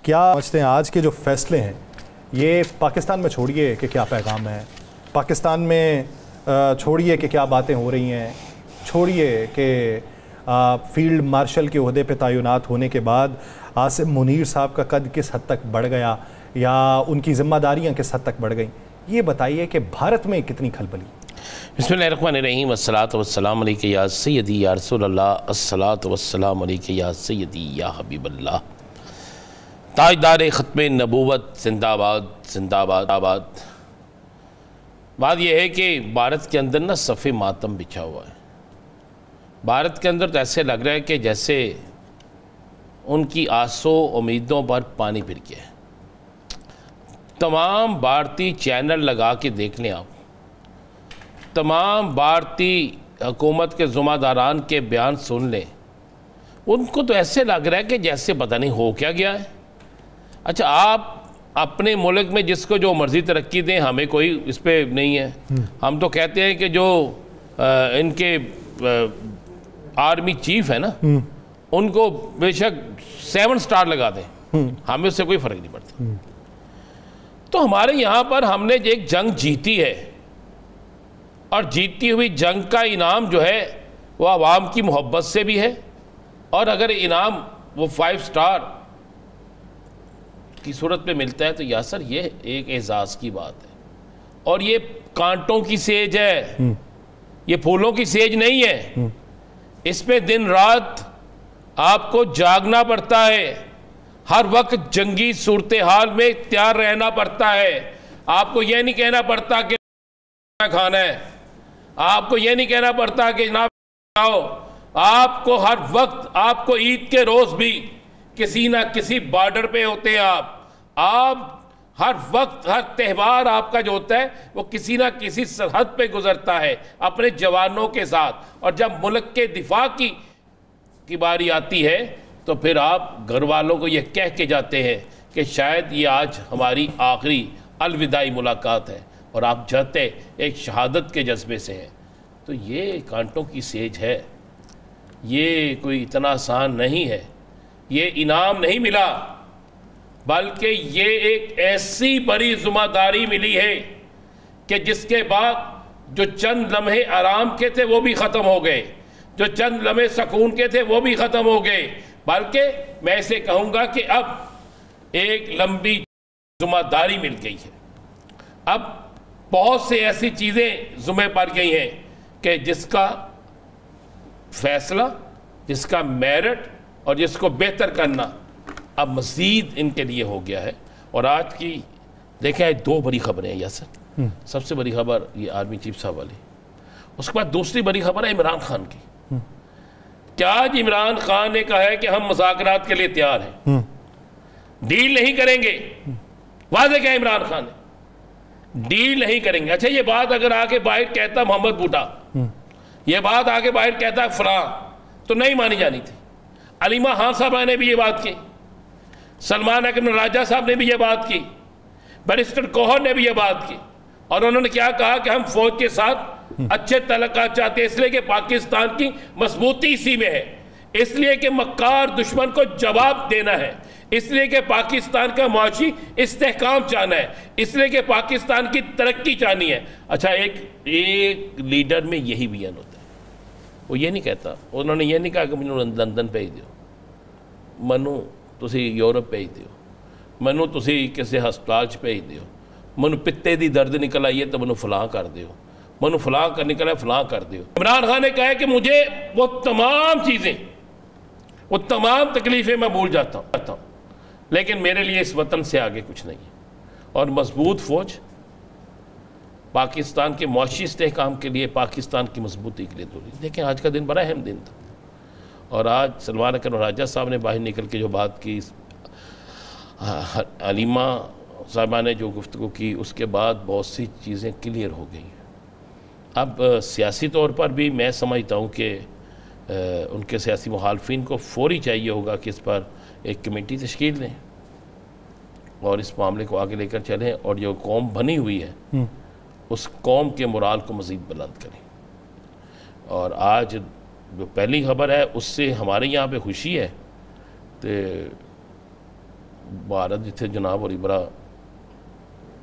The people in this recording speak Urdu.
کیا سمجھتے ہیں آج کے جو فیصلے ہیں یہ پاکستان میں چھوڑیے کہ کیا پیغام ہے، پاکستان میں چھوڑیے کہ کیا باتیں ہو رہی ہیں، چھوڑیے کہ فیلڈ مارشل کے عہدے پہ تعینات ہونے کے بعد عاصم منیر صاحب کا قد کس حد تک بڑھ گیا یا ان کی ذمہ داریاں کس حد تک بڑھ گئیں، یہ بتائیے کہ بھارت میں کتنی کھلبلی۔ بسم اللہ الرحمن الرحیم، الصلاۃ والسلام علیک یا سیدی یا رسول اللہ، الصلاۃ والسلام علیک یا سیدی یا حبیب اللہ۔ تاجدار ختم نبوت زندہ آباد، زندہ آباد۔ بات یہ ہے کہ بھارت کے اندر نا صف ماتم بچھا ہوا ہے۔ بھارت کے اندر تو ایسے لگ رہا ہے کہ جیسے ان کی آسوں امیدوں پر پانی پھر گیا ہے۔ تمام بھارتی چینل لگا کے دیکھ لیں آپ، تمام بھارتی حکومت کے ذمہ داران کے بیان سن لیں، ان کو تو ایسے لگ رہا ہے کہ جیسے پتہ نہیں ہو کیا گیا ہے۔ اچھا، آپ اپنے ملک میں جس کو جو مرضی ترقی دیں، ہمیں کوئی اس پہ نہیں ہے۔ ہم تو کہتے ہیں کہ جو ان کے آرمی چیف ہے نا، ان کو بے شک 7 سٹار لگا دیں، ہمیں اس سے کوئی فرق نہیں پڑتا۔ تو ہمارے یہاں پر ہم نے ایک جنگ جیتی ہے، اور جیتی ہوئی جنگ کا انعام جو ہے وہ عوام کی محبت سے بھی ہے، اور اگر انعام وہ 5 سٹار کی صورت پہ ملتا ہے تو یاسر یہ ایک اعزاز کی بات ہے۔ اور یہ کانٹوں کی سیج ہے، یہ پھولوں کی سیج نہیں ہے۔ اس پہ دن رات آپ کو جاگنا پڑتا ہے، ہر وقت جنگی صورتحال میں تیار رہنا پڑتا ہے۔ آپ کو یہ نہیں کہنا پڑتا کہ کھانا ہے، آپ کو یہ نہیں کہنا پڑتا کہ جناب آؤ، آپ کو ہر وقت، آپ کو عید کے روز بھی کسی نہ کسی بارڈر پہ ہوتے ہیں۔ آپ ہر وقت، ہر تہوار آپ کا جو ہوتا ہے وہ کسی نہ کسی سرحد پہ گزرتا ہے اپنے جوانوں کے ساتھ، اور جب ملک کے دفاع کی باری آتی ہے تو پھر آپ گھر والوں کو یہ کہہ کے جاتے ہیں کہ شاید یہ آج ہماری آخری الوداعی ملاقات ہے، اور آپ جاتے ایک شہادت کے جذبے سے ہیں۔ تو یہ کانٹوں کی سیج ہے، یہ کوئی اتنا آسان نہیں ہے، یہ انعام نہیں ملا، بلکہ یہ ایک ایسی بڑی ذمہ داری ملی ہے کہ جس کے بعد جو چند لمحے آرام کے تھے وہ بھی ختم ہو گئے، جو چند لمحے سکون کے تھے وہ بھی ختم ہو گئے، بلکہ میں اسے کہوں گا کہ اب ایک لمبی ذمہ داری مل گئی ہے۔ اب بہت سے ایسی چیزیں ذمہ پڑ گئی ہیں کہ جس کا فیصلہ، جس کا میرٹ اور جس کو بہتر کرنا اب مزید ان کے لیے ہو گیا ہے۔ اور آج کی دیکھیں 2 بڑی خبریں ہیں یاسر۔ سب سے بڑی خبر یہ آرمی چیف صاحب والی، اس کے بعد دوسری بڑی خبر ہے عمران خان کی کہ آج عمران خان نے کہا ہے کہ ہم مذاکرات کے لیے تیار ہیں، ڈیل نہیں کریں گے۔ واضح کیا عمران خان نے ڈیل نہیں کریں گے۔ اچھا، یہ بات اگر آگے باہر کہتا محمد بوٹا، یہ بات آگے باہر کہتا فلاں، تو نہیں مانی جانی تھی۔ علیمہ خان صاحبہ نے بھی یہ بات کی، سلمان اکرم راجہ صاحب نے بھی یہ بات کی، بیرسٹر کوہر نے بھی یہ بات کی، اور انہوں نے کیا کہا کہ ہم فوج کے ساتھ اچھے تعلقات چاہتے ہیں، اس لیے کہ پاکستان کی مضبوطی اسی میں ہے، اس لیے کہ مکار دشمن کو جواب دینا ہے، اس لیے کہ پاکستان کا معاشی استحکام چاہنا ہے، اس لیے کہ پاکستان کی ترقی چاہنی ہے۔ اچھا، ایک لیڈر میں یہی بیان ہوتا ہے، وہ یہ نہیں کہتا، انہوں نے یہ نہیں کہا کہ مجھے لندن بھیج دیو، منو تسی یورپ بھیج دیو، منو تسی کسی ہسپتال بھیج دیو، منو پتے دی درد نکل آئیے تو منو فلاں کر دیو، منو فلاں کر نکلا فلاں کر دیو۔ عمران خان نے کہا ہے کہ مجھے وہ تمام چیزیں، وہ تمام تکلیفیں میں بھول جاتا ہوں، لیکن میرے لیے اس وطن سے آگے کچھ نہیں ہے، اور مضبوط فوج پاکستان کے معاشی استحکام کے لیے، پاکستان کی مضبوطی کے لیے ضروری۔ دیکھیں آج کا دن بڑا اہم دن تھا، اور آج سلمان اکرم راجہ صاحب نے باہر نکل کے جو بات کی، علیمہ صاحبہ نے جو گفتگو کی، اس کے بعد بہت سی چیزیں کلیئر ہو گئی ہیں۔ اب سیاسی طور پر بھی میں سمجھتا ہوں کہ ان کے سیاسی مخالفین کو فوری چاہیے ہوگا کہ اس پر ایک کمیٹی تشکیل دیں اور اس معاملے کو آگے لے کر چلیں، اور جو قوم بنی ہوئی ہے اس قوم کے مورال کو مزید بلند کریں۔ اور آج جو پہلی خبر ہے اس سے ہمارے یہاں پہ خوشی ہے، تو ਭਾਰਤ ਜਿੱਥੇ ਜਨਾਬ ਹੋਰੀ ਬੜਾ